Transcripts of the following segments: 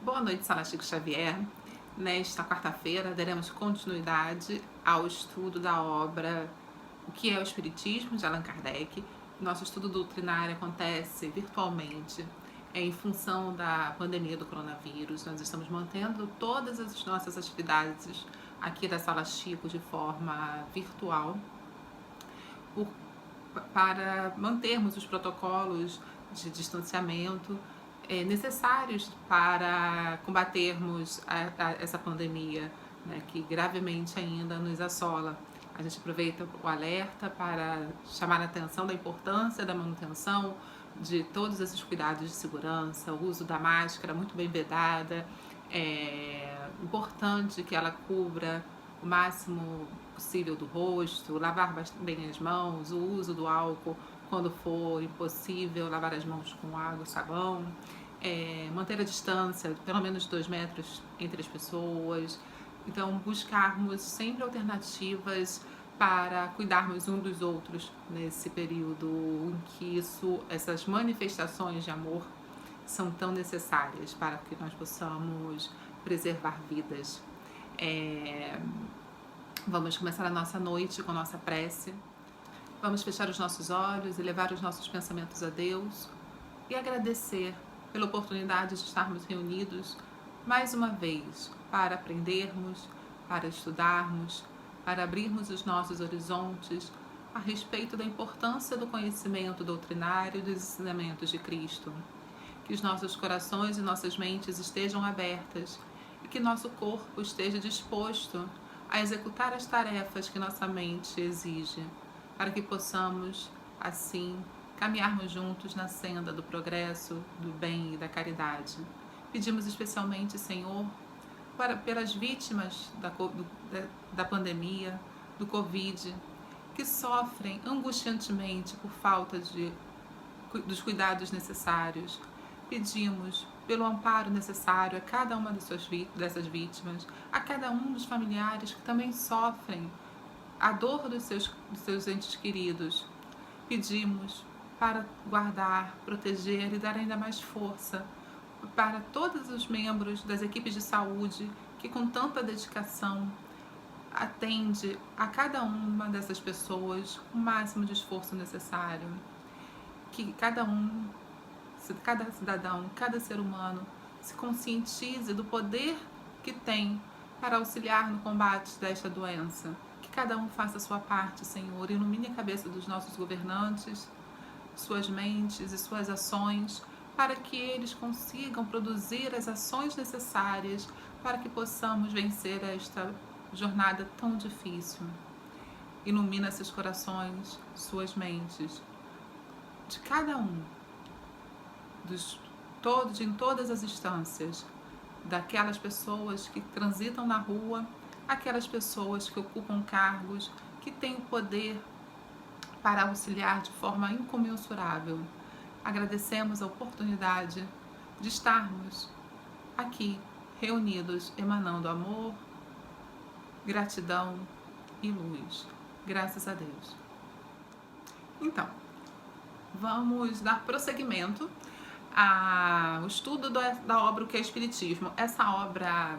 Boa noite, Sala Chico Xavier. Nesta quarta-feira, daremos continuidade ao estudo da obra O que é o Espiritismo, de Allan Kardec. Nosso estudo doutrinário acontece virtualmente em função da pandemia do coronavírus. Nós estamos mantendo todas as nossas atividades aqui da Sala Chico de forma virtual para mantermos os protocolos de distanciamento necessários para combatermos essa pandemia, né, que gravemente ainda nos assola. A gente aproveita o alerta para chamar a atenção da importância da manutenção de todos esses cuidados de segurança, o uso da máscara muito bem vedada, é importante que ela cubra o máximo possível do rosto, lavar bem as mãos, o uso do álcool quando for impossível, lavar as mãos com água e sabão, manter a distância, pelo menos 2 metros entre as pessoas. Então, buscarmos sempre alternativas para cuidarmos uns dos outros nesse período em que essas manifestações de amor são tão necessárias para que nós possamos preservar vidas. Vamos começar a nossa noite com a nossa prece. Vamos fechar os nossos olhos e levar os nossos pensamentos a Deus e agradecer pela oportunidade de estarmos reunidos mais uma vez para aprendermos, para estudarmos, para abrirmos os nossos horizontes a respeito da importância do conhecimento doutrinário dos ensinamentos de Cristo. Que os nossos corações e nossas mentes estejam abertas e que nosso corpo esteja disposto a executar as tarefas que nossa mente exige, para que possamos, assim, caminharmos juntos na senda do progresso, do bem e da caridade. Pedimos especialmente, Senhor, pelas vítimas da pandemia, do Covid, que sofrem angustiantemente por falta dos cuidados necessários. Pedimos pelo amparo necessário a cada uma dessas vítimas, a cada um dos familiares que também sofrem a dor dos seus entes queridos. Pedimos para guardar, proteger e dar ainda mais força para todos os membros das equipes de saúde que com tanta dedicação atende a cada uma dessas pessoas o máximo de esforço necessário. Que cada cidadão, cada ser humano se conscientize do poder que tem para auxiliar no combate desta doença. Que cada um faça a sua parte, Senhor, ilumine a cabeça dos nossos governantes, suas mentes e suas ações, para que eles consigam produzir as ações necessárias para que possamos vencer esta jornada tão difícil. Ilumina seus corações, suas mentes, de cada um, em todas as instâncias, daquelas pessoas que transitam na rua, aquelas pessoas que ocupam cargos, que têm o poder para auxiliar de forma incomensurável. Agradecemos a oportunidade de estarmos aqui reunidos, emanando amor, gratidão e luz. Graças a Deus. Então, vamos dar prosseguimento ao estudo da obra O que é Espiritismo. Essa obra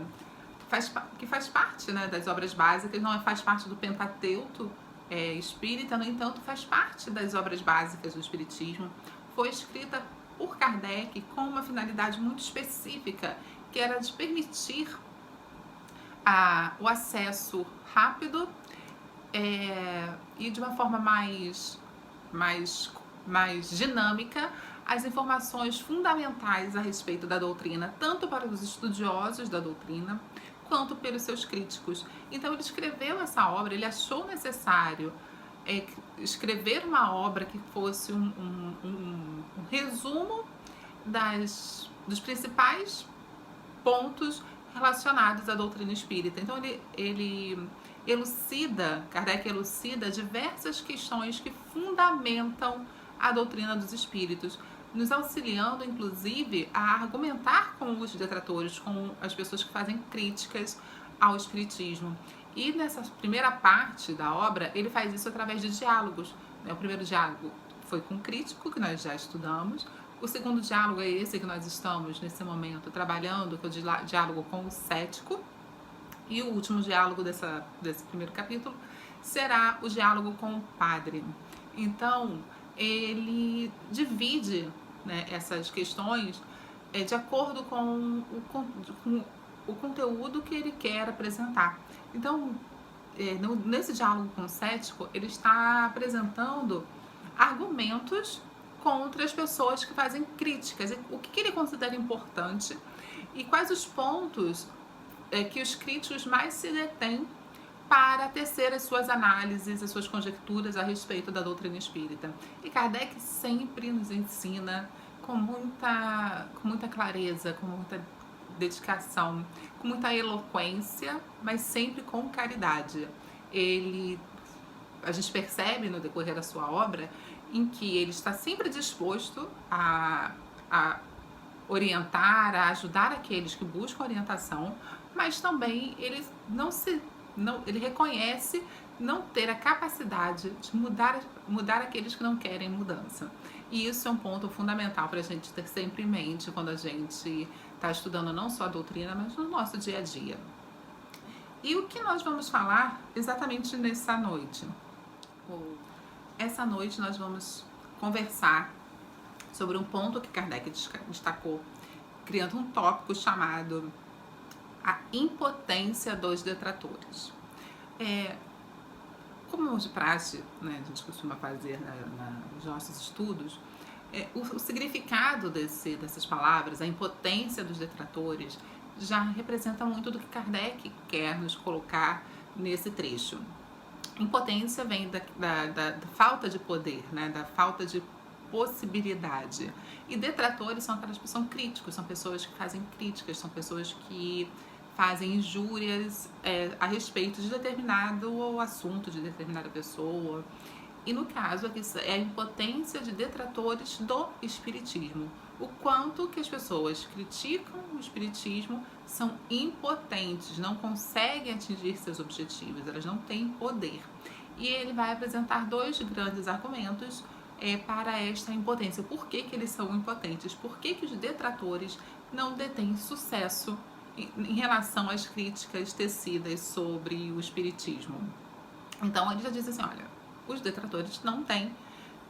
que faz parte, né, das obras básicas, não faz parte do Pentateuco espírita, no entanto, faz parte das obras básicas do Espiritismo. Foi escrita por Kardec com uma finalidade muito específica, que era de permitir o acesso rápido e de uma forma mais dinâmica as informações fundamentais a respeito da doutrina, tanto para os estudiosos da doutrina, quanto pelos seus críticos. Então ele escreveu essa obra, ele achou necessário escrever uma obra que fosse um resumo dos principais pontos relacionados à doutrina espírita. Então Kardec elucida diversas questões que fundamentam a doutrina dos espíritos, nos auxiliando, inclusive, a argumentar com os detratores, com as pessoas que fazem críticas ao espiritismo. E nessa primeira parte da obra, ele faz isso através de diálogos. O primeiro diálogo foi com o crítico, que nós já estudamos, O segundo diálogo é esse que nós estamos, nesse momento, trabalhando, que é o diálogo com o cético. E o último diálogo desse primeiro capítulo será o diálogo com o padre. Então, ele divide, né, essas questões de acordo com o conteúdo que ele quer apresentar. Então, nesse diálogo com o cético, ele está apresentando argumentos contra as pessoas que fazem críticas. O que ele considera importante e quais os pontos que os críticos mais se detêm para tecer as suas análises, as suas conjecturas a respeito da doutrina espírita. E Kardec sempre nos ensina com muita clareza, com muita dedicação, com muita eloquência, mas sempre com caridade. A gente percebe no decorrer da sua obra em que ele está sempre disposto a orientar, a ajudar aqueles que buscam orientação, mas também ele ele reconhece não ter a capacidade de mudar aqueles que não querem mudança. E isso é um ponto fundamental para a gente ter sempre em mente quando a gente está estudando não só a doutrina, mas no nosso dia a dia. E o que nós vamos falar exatamente nessa noite? Essa noite nós vamos conversar sobre um ponto que Kardec destacou, criando um tópico chamado a impotência dos detratores. Como de praxe, né, a gente costuma fazer nos nossos estudos, o significado dessas palavras, a impotência dos detratores, já representa muito do que Kardec quer nos colocar nesse trecho. Impotência vem da falta de poder, né, da falta de possibilidade. E detratores são aquelas pessoas, são críticos, são pessoas que fazem críticas, são pessoas que fazem injúrias a respeito de determinado assunto, de determinada pessoa. E no caso aqui é a impotência de detratores do espiritismo. O quanto que as pessoas criticam o espiritismo são impotentes, não conseguem atingir seus objetivos, elas não têm poder. E ele vai apresentar dois grandes argumentos para esta impotência. Por que eles são impotentes? Por que os detratores não detêm sucesso em relação às críticas tecidas sobre o espiritismo? Então ele já diz assim, olha, os detratores não têm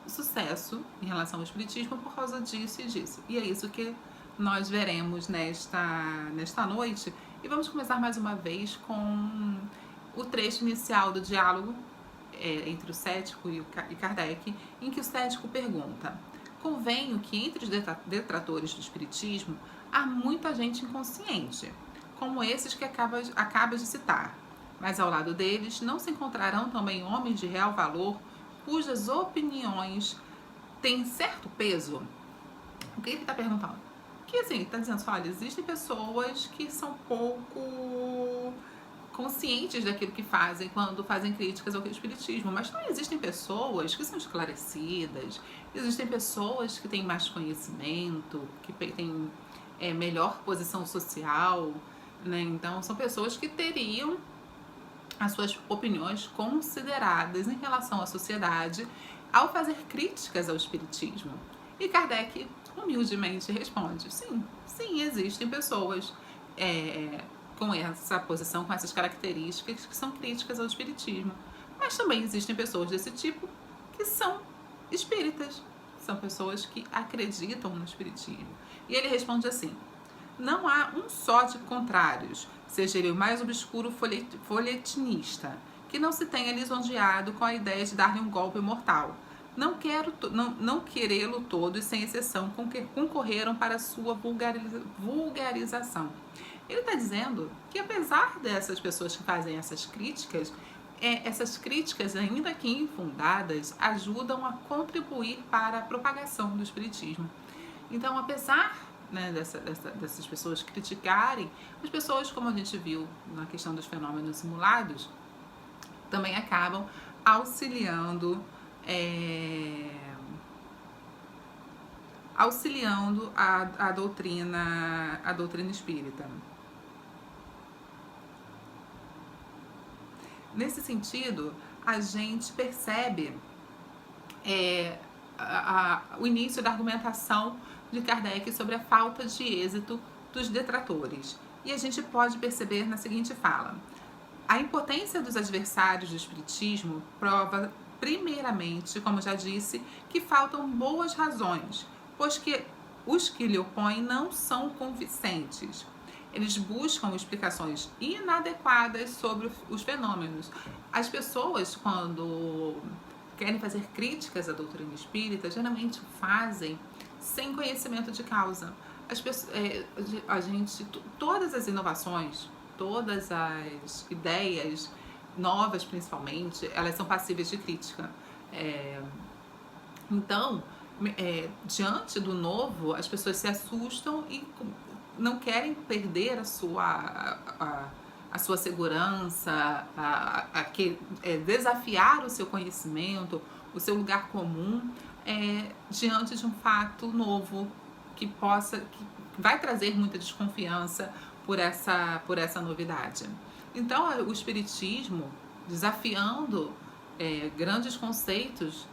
sucesso em relação ao espiritismo por causa disso e disso. E é isso que nós veremos nesta noite. E vamos começar mais uma vez com o trecho inicial do diálogo entre o cético e Kardec, em que o cético pergunta: convenho que entre os detratores do espiritismo há muita gente inconsciente, como esses que acabas de citar, mas ao lado deles não se encontrarão também homens de real valor cujas opiniões têm certo peso? O que ele está perguntando? Que assim, está dizendo assim, olha, existem pessoas que são pouco conscientes daquilo que fazem quando fazem críticas ao espiritismo, mas também existem pessoas que são esclarecidas, existem pessoas que têm mais conhecimento, que têm melhor posição social, né? Então são pessoas que teriam as suas opiniões consideradas em relação à sociedade ao fazer críticas ao espiritismo. E Kardec humildemente responde: sim, existem pessoas com essa posição, com essas características que são críticas ao espiritismo, mas também existem pessoas desse tipo que são espíritas, são pessoas que acreditam no espiritismo. E ele responde assim: não há um só de contrários, seja ele o mais obscuro folhetinista, que não se tenha lisonjeado com a ideia de dar-lhe um golpe mortal. Não querê-lo todos, sem exceção, concorreram para a sua vulgarização. Ele está dizendo que, apesar dessas pessoas que fazem essas críticas, ainda que infundadas, ajudam a contribuir para a propagação do espiritismo. Então, apesar, né, dessas pessoas criticarem, as pessoas, como a gente viu na questão dos fenômenos simulados, também acabam auxiliando a doutrina espírita. Nesse sentido, a gente percebe o início da argumentação de Kardec sobre a falta de êxito dos detratores. E a gente pode perceber na seguinte fala: a impotência dos adversários do espiritismo prova, primeiramente, como já disse, que faltam boas razões, pois que os que lhe opõem não são convincentes. Eles buscam explicações inadequadas sobre os fenômenos. As pessoas, quando querem fazer críticas à doutrina espírita, geralmente fazem sem conhecimento de causa. Todas as inovações, todas as ideias novas, principalmente, elas são passíveis de crítica. Então, diante do novo, as pessoas se assustam e não querem perder a sua segurança, desafiar o seu conhecimento, o seu lugar comum, diante de um fato novo que vai trazer muita desconfiança por essa novidade. Então, o espiritismo, desafiando grandes conceitos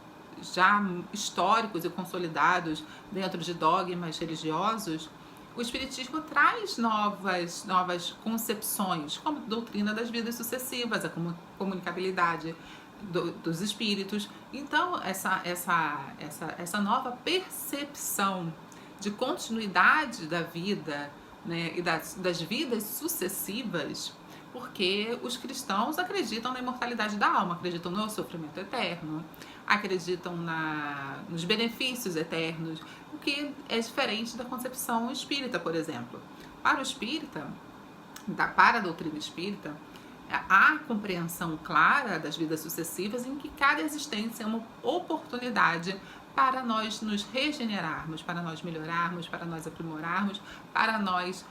já históricos e consolidados dentro de dogmas religiosos, o espiritismo traz novas concepções, como a doutrina das vidas sucessivas, a comunicabilidade dos espíritos. Então, essa nova percepção de continuidade da vida, né, e das vidas sucessivas, porque os cristãos acreditam na imortalidade da alma, acreditam no sofrimento eterno, acreditam nos benefícios eternos, o que é diferente da concepção espírita, por exemplo. Para o espírita, para a doutrina espírita, há a compreensão clara das vidas sucessivas, em que cada existência é uma oportunidade para nós nos regenerarmos, para nós melhorarmos, para nós aprimorarmos, para nós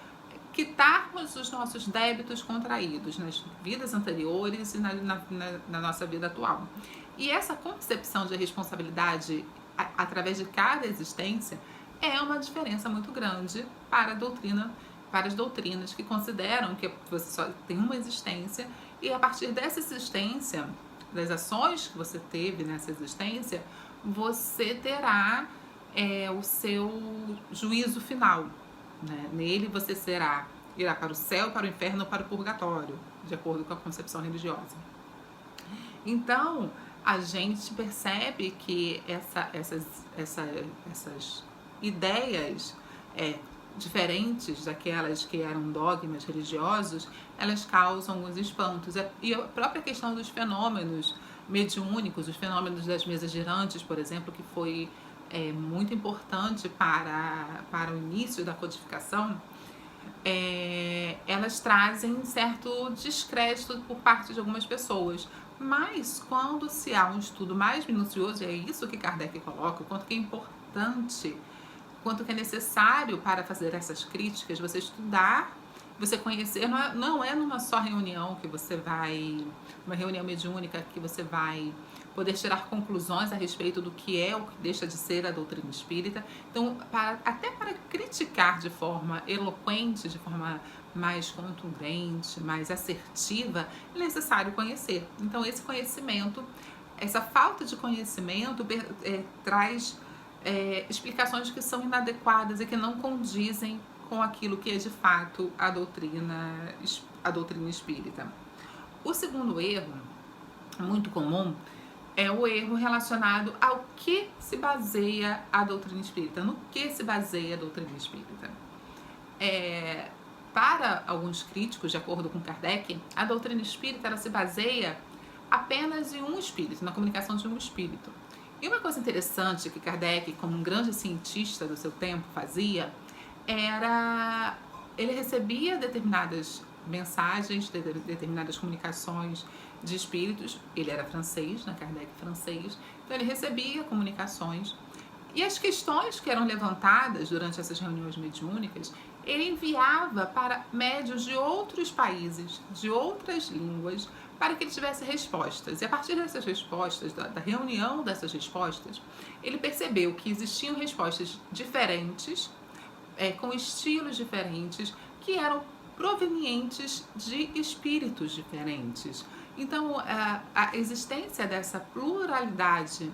quitarmos os nossos débitos contraídos nas vidas anteriores e na nossa vida atual. E essa concepção de responsabilidade através de cada existência é uma diferença muito grande para as doutrinas que consideram que você só tem uma existência e a partir dessa existência, das ações que você teve nessa existência, você terá o seu juízo final, né? Nele você irá para o céu, para o inferno ou para o purgatório, de acordo com a concepção religiosa. Então, a gente percebe que essas ideias diferentes daquelas que eram dogmas religiosos, elas causam alguns espantos. E a própria questão dos fenômenos mediúnicos, os fenômenos das mesas girantes, por exemplo, que foi muito importante para o início da codificação, elas trazem certo descrédito por parte de algumas pessoas. Mas quando se há um estudo mais minucioso, e é isso que Kardec coloca, o quanto que é importante, quanto que é necessário para fazer essas críticas, você estudar, você conhecer, não é numa só reunião que você vai, uma reunião mediúnica que você vai poder tirar conclusões a respeito do que é ou que deixa de ser a doutrina espírita. Então, até para criticar de forma eloquente, de forma mais contundente, mais assertiva, é necessário conhecer. Então, esse conhecimento, essa falta de conhecimento traz explicações que são inadequadas e que não condizem com aquilo que é de fato a doutrina espírita. O segundo erro, muito comum, é o erro relacionado ao que se baseia a doutrina espírita. No que se baseia a doutrina espírita? Para alguns críticos, de acordo com Kardec, a doutrina espírita ela se baseia apenas em um espírito, na comunicação de um espírito. E uma coisa interessante que Kardec, como um grande cientista do seu tempo, fazia, ele recebia determinadas mensagens, determinadas comunicações de espíritos. Ele era francês, né? Kardec francês, então ele recebia comunicações e as questões que eram levantadas durante essas reuniões mediúnicas, ele enviava para médiuns de outros países, de outras línguas, para que ele tivesse respostas. E a partir dessas respostas, da reunião dessas respostas, ele percebeu que existiam respostas diferentes, com estilos diferentes, que eram provenientes de espíritos diferentes. Então, a existência dessa pluralidade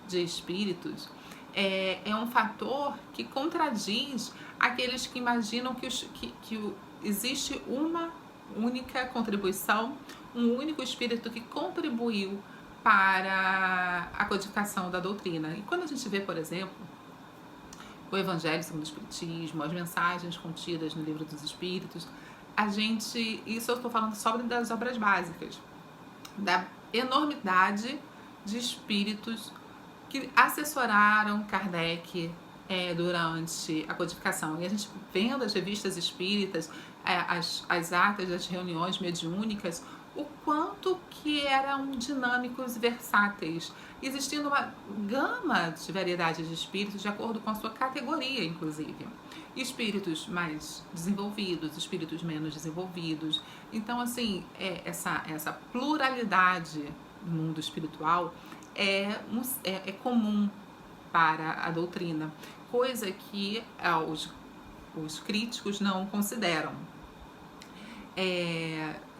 de espíritos é um fator que contradiz aqueles que imaginam que existe uma única contribuição, um único espírito que contribuiu para a codificação da doutrina. E quando a gente vê, por exemplo, o Evangelho segundo o Espiritismo, as mensagens contidas no Livro dos Espíritos, isso eu estou falando só das obras básicas, da enormidade de espíritos que assessoraram Kardec durante a codificação. E a gente vendo as revistas espíritas, as atas das reuniões mediúnicas, o quanto que eram dinâmicos e versáteis, existindo uma gama de variedade de espíritos de acordo com a sua categoria, inclusive. Espíritos mais desenvolvidos, espíritos menos desenvolvidos. Então, assim, essa pluralidade no mundo espiritual é comum para a doutrina, coisa que os críticos não consideram.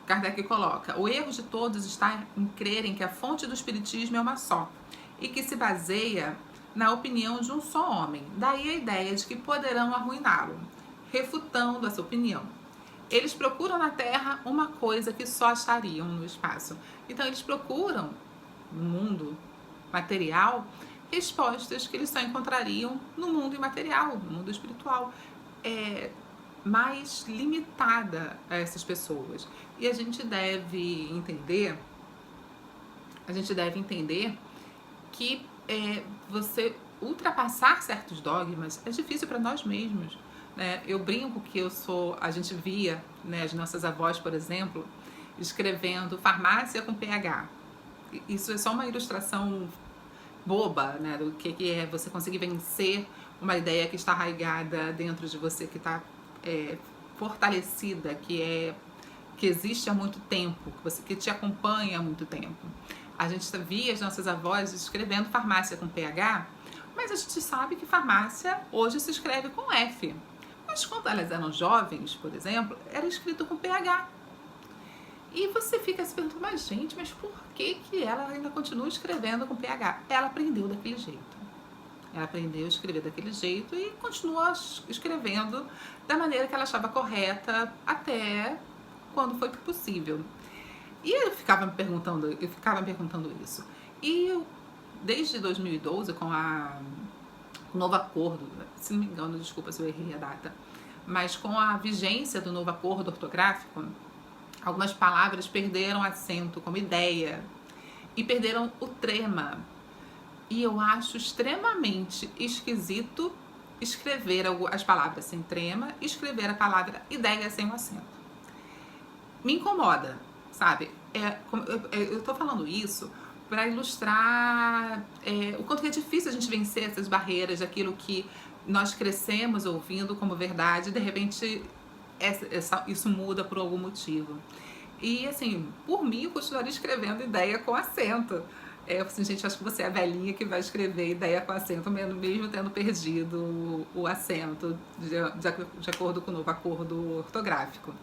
Kardec coloca: o erro de todos está em crerem que a fonte do espiritismo é uma só e que se baseia na opinião de um só homem. Daí a ideia de que poderão arruiná-lo, refutando essa opinião. Eles procuram na Terra uma coisa que só achariam no espaço. Então eles procuram no mundo material respostas que eles só encontrariam no mundo imaterial, no mundo espiritual. Mais limitada a essas pessoas. E a gente deve entender que você ultrapassar certos dogmas é difícil para nós mesmos, né? Eu brinco que a gente via, né, as nossas avós, por exemplo, escrevendo farmácia com PH. Isso é só uma ilustração boba, né, do que é você conseguir vencer uma ideia que está arraigada dentro de você, que está fortalecida, que existe há muito tempo, que te acompanha há muito tempo. A gente via as nossas avós escrevendo farmácia com PH, mas a gente sabe que farmácia hoje se escreve com F. Mas quando elas eram jovens, por exemplo, era escrito com PH. E você fica se perguntando, mas por que ela ainda continua escrevendo com PH? Ela aprendeu daquele jeito. Ela aprendeu a escrever daquele jeito e continuou escrevendo da maneira que ela achava correta até quando foi possível. E eu ficava me perguntando isso. E desde 2012, com o novo acordo, se não me engano, desculpa se eu errei a data, mas com a vigência do novo acordo ortográfico, algumas palavras perderam acento como ideia e perderam o trema. E eu acho extremamente esquisito escrever as palavras sem trema e escrever a palavra ideia sem o acento. Me incomoda, sabe? Eu tô falando isso para ilustrar o quanto que é difícil a gente vencer essas barreiras daquilo que nós crescemos ouvindo como verdade e de repente isso muda por algum motivo. E assim, por mim eu continuaria escrevendo ideia com acento. Assim, gente, acho que você é a velhinha que vai escrever ideia com acento, mesmo tendo perdido o acento de acordo com o novo acordo ortográfico.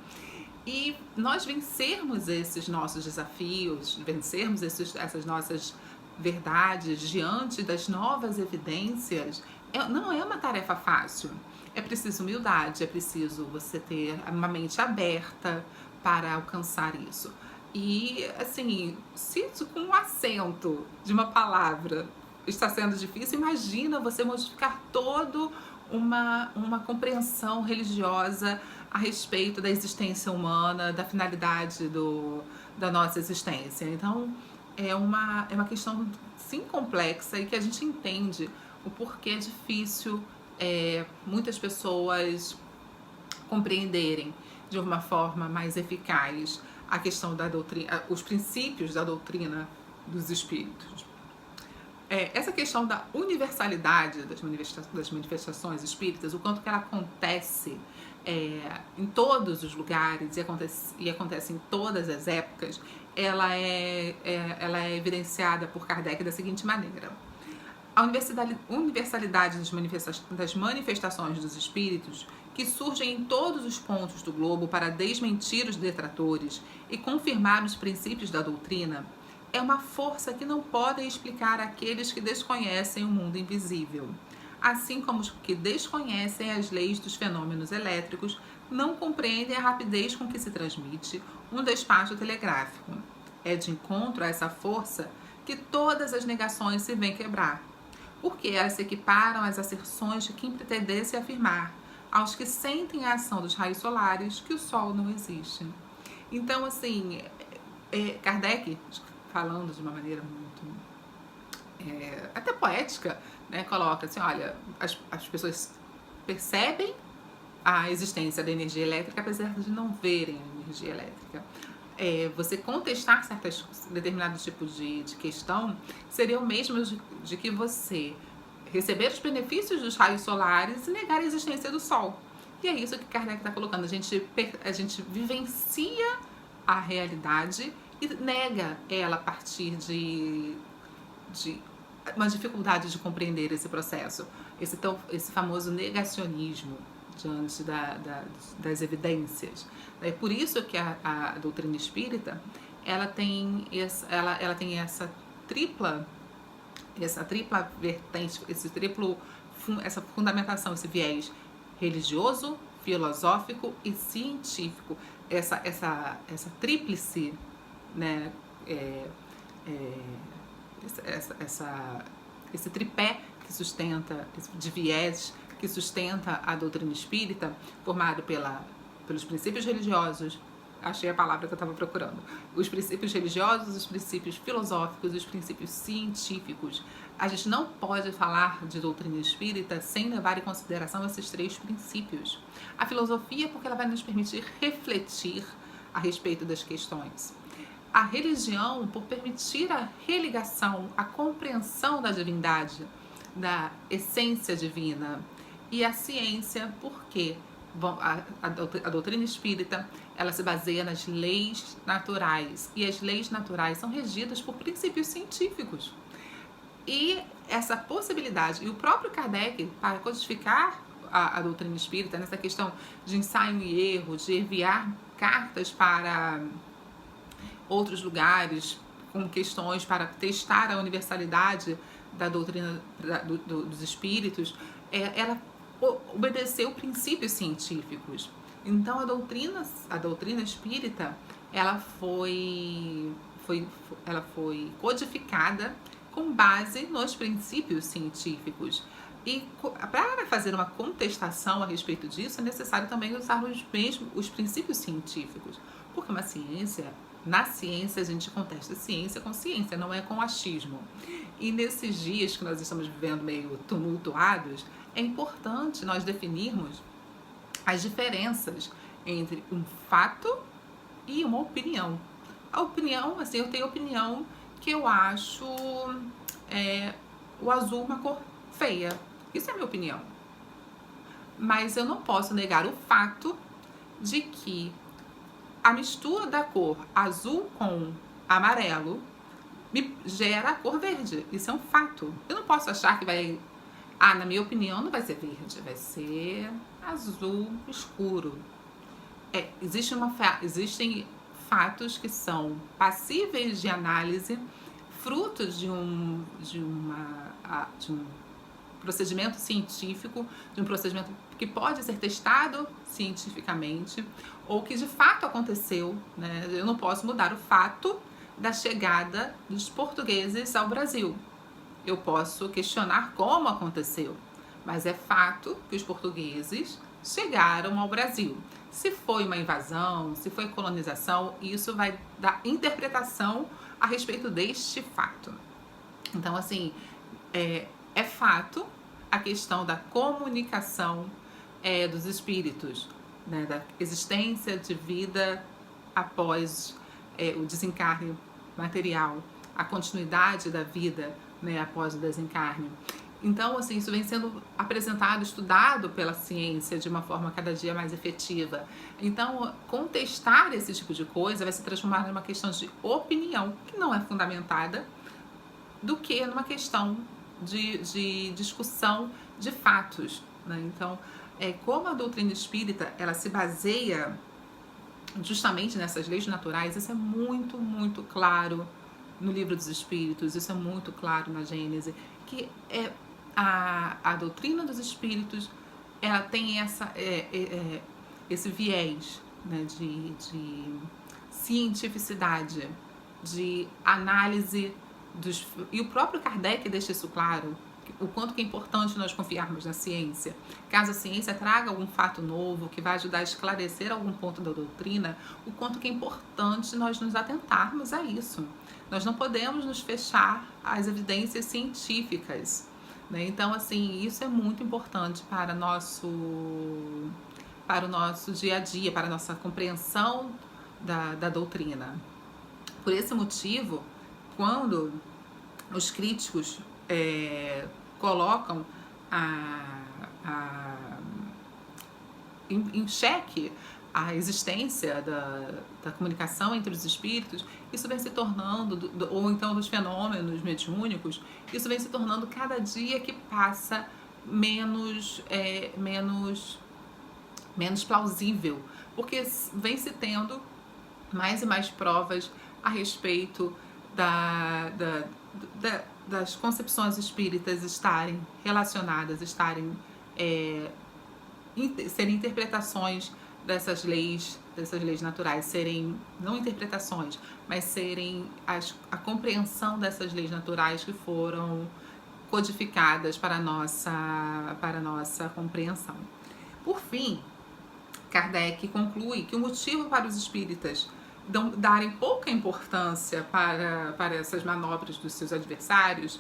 E nós vencermos esses nossos desafios, vencermos essas nossas verdades diante das novas evidências, não é uma tarefa fácil. É preciso humildade, é preciso você ter uma mente aberta para alcançar isso. E, assim, se com o acento de uma palavra está sendo difícil, imagina você modificar toda uma compreensão religiosa a respeito da existência humana, da finalidade da nossa existência. Então, é uma questão, sim, complexa e que a gente entende o porquê é difícil muitas pessoas compreenderem de uma forma mais eficaz a questão da doutrina, os princípios da doutrina dos espíritos. Essa questão da universalidade das manifestações espíritas, o quanto que ela acontece em todos os lugares e acontece em todas as épocas, ela é evidenciada por Kardec da seguinte maneira: a universalidade das manifestações dos espíritos, que surgem em todos os pontos do globo para desmentir os detratores e confirmar os princípios da doutrina, é uma força que não podem explicar aqueles que desconhecem o mundo invisível. Assim como os que desconhecem as leis dos fenômenos elétricos não compreendem a rapidez com que se transmite um despacho telegráfico. É de encontro a essa força que todas as negações se vêm quebrar, porque elas se equiparam às asserções de quem pretendesse afirmar, aos que sentem a ação dos raios solares, que o Sol não existe. Então, assim, Kardec, falando de uma maneira muito até poética, né, coloca assim, olha, as pessoas percebem a existência da energia elétrica apesar de não verem a energia elétrica. Você contestar determinados tipos de questão seria o mesmo de que você receber os benefícios dos raios solares e negar a existência do Sol. E é isso que Kardec está colocando. A gente vivencia a realidade e nega ela a partir de uma dificuldade de compreender esse processo, esse famoso negacionismo diante das evidências. É por isso que a doutrina espírita ela tem essa tripla vertente, essa fundamentação, esse viés religioso, filosófico e científico, essa tríplice, né, esse tripé que sustenta, de viés que sustenta a doutrina espírita, formado pelos princípios religiosos, achei a palavra que eu estava procurando, os princípios religiosos, os princípios filosóficos, os princípios científicos. A gente não pode falar de doutrina espírita sem levar em consideração esses três princípios. A filosofia, porque ela vai nos permitir refletir a respeito das questões. A religião, por permitir a religação, a compreensão da divindade, da essência divina. E a ciência, porque a doutrina espírita ela se baseia nas leis naturais. E as leis naturais são regidas por princípios científicos. E essa possibilidade, e o próprio Kardec, para codificar a doutrina espírita, nessa questão de ensaio e erro, de enviar cartas para outros lugares com questões para testar a universalidade da doutrina dos espíritos, ela obedeceu princípios científicos. Então a doutrina espírita ela foi codificada com base nos princípios científicos. E para fazer uma contestação a respeito disso, é necessário também usar os princípios científicos, porque na ciência a gente contesta ciência com ciência, não é com achismo. E nesses dias que nós estamos vivendo meio tumultuados, é importante nós definirmos as diferenças entre um fato e uma opinião. A opinião, eu tenho opinião que eu acho o azul uma cor feia. Isso é a minha opinião. Mas eu não posso negar o fato de que a mistura da cor azul com amarelo me gera a cor verde. Isso é um fato. Eu não posso achar que na minha opinião, não vai ser verde, vai ser azul escuro. Existem fatos que são passíveis de análise, frutos de um procedimento científico, de um procedimento que pode ser testado cientificamente, ou que de fato aconteceu, né? Eu não posso mudar o fato da chegada dos portugueses ao Brasil. Eu posso questionar como aconteceu, mas é fato que os portugueses chegaram ao Brasil. Se foi uma invasão, se foi colonização, isso vai dar interpretação a respeito deste fato. Então, é fato a questão da comunicação dos espíritos, né, da existência de vida após o desencarne material, a continuidade da vida, né, após o desencarne. Então, isso vem sendo apresentado, estudado pela ciência de uma forma cada dia mais efetiva. Então, contestar esse tipo de coisa vai se transformar numa questão de opinião, que não é fundamentada, do que numa questão de discussão de fatos, né? Então, como a doutrina espírita ela se baseia justamente nessas leis naturais, isso é muito, muito claro no Livro dos Espíritos, isso é muito claro na Gênese, que a doutrina dos Espíritos, ela tem esse viés, né, de cientificidade, de análise e o próprio Kardec deixa isso claro, o quanto que é importante nós confiarmos na ciência. Caso a ciência traga algum fato novo que vai ajudar a esclarecer algum ponto da doutrina, o quanto que é importante nós nos atentarmos a isso. Nós não podemos nos fechar às evidências científicas, né? Então, assim, isso é muito importante para o nosso dia a dia, para a nossa compreensão da doutrina. Por esse motivo, quando os críticos colocam em xeque a existência da comunicação entre os espíritos, isso vem se tornando, ou então dos fenômenos mediúnicos, isso vem se tornando cada dia que passa menos plausível, porque vem se tendo mais e mais provas a respeito das concepções espíritas estarem relacionadas, serem interpretações dessas leis naturais, serem, não interpretações, mas serem a compreensão dessas leis naturais que foram codificadas para a nossa compreensão. Por fim, Kardec conclui que o motivo para os espíritas darem pouca importância para essas manobras dos seus adversários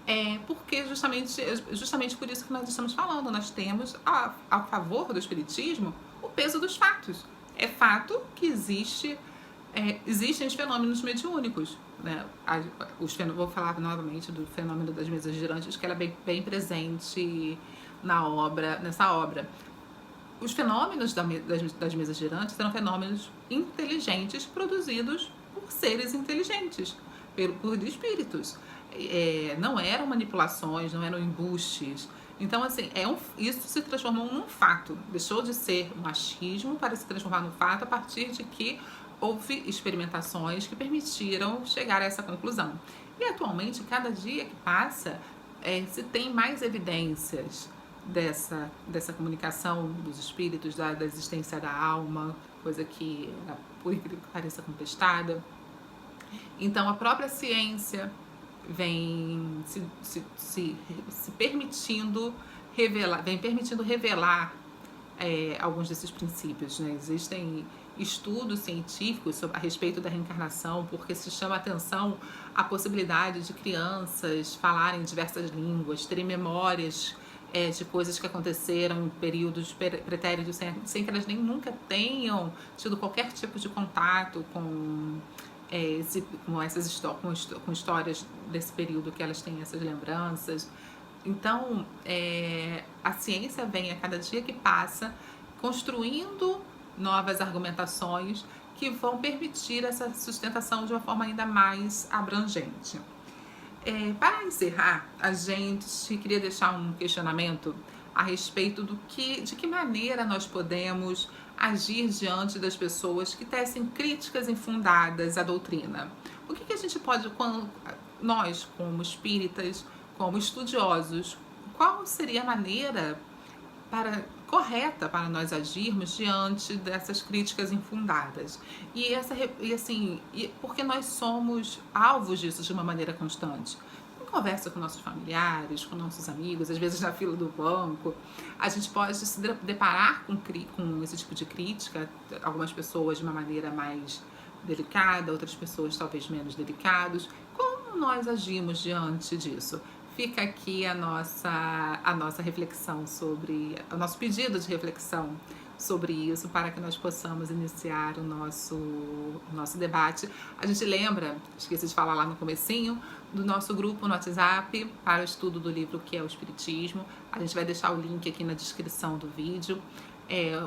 é porque justamente por isso que nós estamos falando, nós temos a favor do espiritismo o peso dos fatos. É fato que existem os fenômenos mediúnicos, né? Vou falar novamente do fenômeno das mesas girantes, que ela é bem presente nessa obra. Os fenômenos das mesas girantes eram fenômenos inteligentes produzidos por seres inteligentes, por espíritos. Não eram manipulações, não eram embustes. Então, assim, isso se transformou num fato. Deixou de ser um achismo para se transformar num fato a partir de que houve experimentações que permitiram chegar a essa conclusão. E atualmente, cada dia que passa, se tem mais evidências dessa comunicação dos espíritos, da existência da alma, coisa que, por incrível que pareça, contestada. Então, a própria ciência vem se permitindo revelar alguns desses princípios, né? Existem estudos científicos a respeito da reencarnação, porque se chama a atenção a possibilidade de crianças falarem diversas línguas, terem memórias de coisas que aconteceram em períodos pretéritos sem que elas nem nunca tenham tido qualquer tipo de contato com histórias desse período, que elas têm essas lembranças. Então, a ciência vem a cada dia que passa construindo novas argumentações que vão permitir essa sustentação de uma forma ainda mais abrangente. Para encerrar, a gente queria deixar um questionamento a respeito de que maneira nós podemos agir diante das pessoas que tecem críticas infundadas à doutrina. O que a gente pode, nós como espíritas, como estudiosos, qual seria a maneira correta para nós agirmos diante dessas críticas infundadas? Porque nós somos alvos disso de uma maneira constante. Em conversa com nossos familiares, com nossos amigos, às vezes na fila do banco, a gente pode se deparar com esse tipo de crítica, algumas pessoas de uma maneira mais delicada, outras pessoas talvez menos delicadas. Como nós agimos diante disso? Fica aqui a nossa reflexão sobre, o nosso pedido de reflexão sobre isso, para que nós possamos iniciar o nosso debate. A gente lembra, esqueci de falar lá no comecinho, do nosso grupo no WhatsApp para o estudo do livro que é o Espiritismo. A gente vai deixar o link aqui na descrição do vídeo.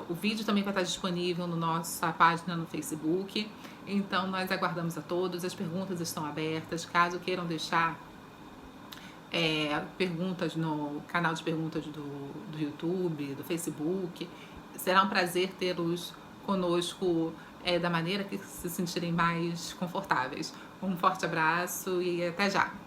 O vídeo também vai estar disponível na nossa página no Facebook. Então, nós aguardamos a todos. As perguntas estão abertas. Caso queiram deixar perguntas no canal de perguntas do YouTube, do Facebook, será um prazer tê-los conosco da maneira que se sentirem mais confortáveis. Um forte abraço e até já!